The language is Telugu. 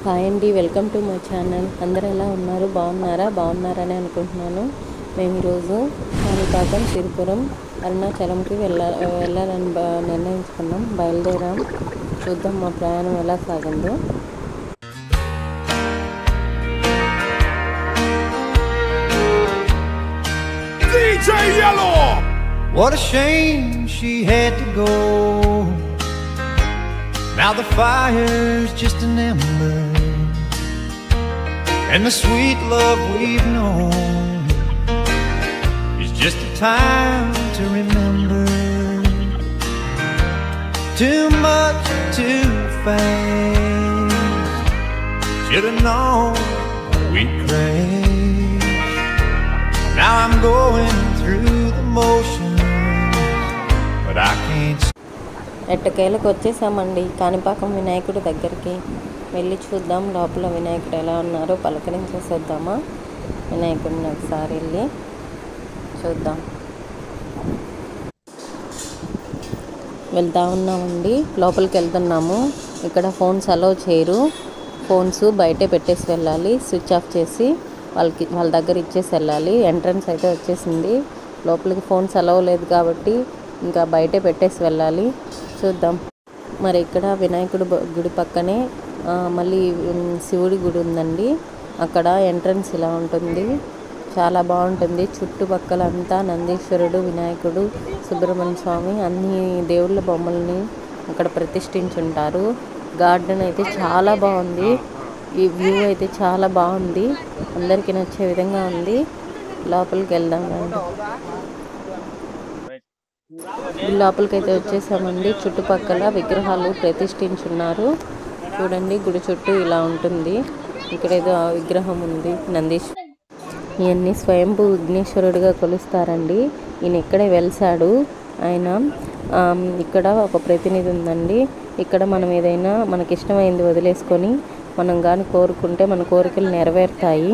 హాయ్ అండి, వెల్కమ్ టు మై ఛానల్. అందరూ ఎలా ఉన్నారు? బాగున్నారని అనుకుంటున్నాను. మేము ఈరోజు కాణిపాకం, సిరిపురం, అరుణాచలంకి వెళ్ళాలని నిర్ణయించుకున్నాం. బయలుదేరాం. చూద్దాం మా ప్రయాణం ఎలా సాగిందో. DJ Yellow! What a shame she had to go. Now the fire's just an ember, and the sweet love we've known is just a time to remember. Too much too fast, should've known we'd crash. Now I'm going through the motions, but I can't. ఎట్టకేలకు వచ్చేసామండి కాణిపాకం వినాయకుడి దగ్గరికి. వెళ్ళి చూద్దాం లోపల వినాయకుడు ఎలా ఉన్నారో పలకరించేసేద్దామా వినాయకుడిని ఒకసారి వెళ్ళి చూద్దాం. వెళ్తా ఉన్నామండి, లోపలికి వెళ్తున్నాము. ఇక్కడ ఫోన్స్ అలౌ చేయరు. ఫోన్స్ బయటే పెట్టేసి వెళ్ళాలి, స్విచ్ ఆఫ్ చేసి వాళ్ళ దగ్గర ఇచ్చేసి వెళ్ళాలి. ఎంట్రన్స్ అయితే వచ్చేసింది. లోపలికి ఫోన్స్ అలౌ లేదు కాబట్టి ఇంకా బయటే పెట్టేసి వెళ్ళాలి. చూద్దాం. మరి ఇక్కడ వినాయకుడి గుడి పక్కనే మళ్ళీ శివుడి గుడి ఉందండి. అక్కడ ఎంట్రన్స్ ఇలా ఉంటుంది, చాలా బాగుంటుంది. చుట్టుపక్కల అంతా నందీశ్వరుడు, వినాయకుడు, సుబ్రహ్మణ్య స్వామి అన్ని దేవుళ్ళ బొమ్మల్ని అక్కడ ప్రతిష్ఠించుంటారు. గార్డెన్ అయితే చాలా బాగుంది. ఈ వ్యూ అయితే చాలా బాగుంది, అందరికీ నచ్చే విధంగా ఉంది. లోపలికి వెళ్దామండి. లోపలికైతే వచ్చేసామండి. చుట్టుపక్కల విగ్రహాలు ప్రతిష్ఠించున్నారు. చూడండి, గుడి చుట్టూ ఇలా ఉంటుంది. ఇక్కడ ఏదో విగ్రహం ఉంది, నందీశ్వరుడు. ఇవన్నీ స్వయంభూ విఘ్నేశ్వరుడిగా కొలుస్తారండి. ఈయన ఇక్కడే వెలిసాడు. ఆయన ఇక్కడ ఒక ప్రతినిధి ఉందండి. ఇక్కడ మనం ఏదైనా మనకి ఇష్టమైంది వదిలేసుకొని మనం కానీ కోరుకుంటే మన కోరికలు నెరవేరుతాయి.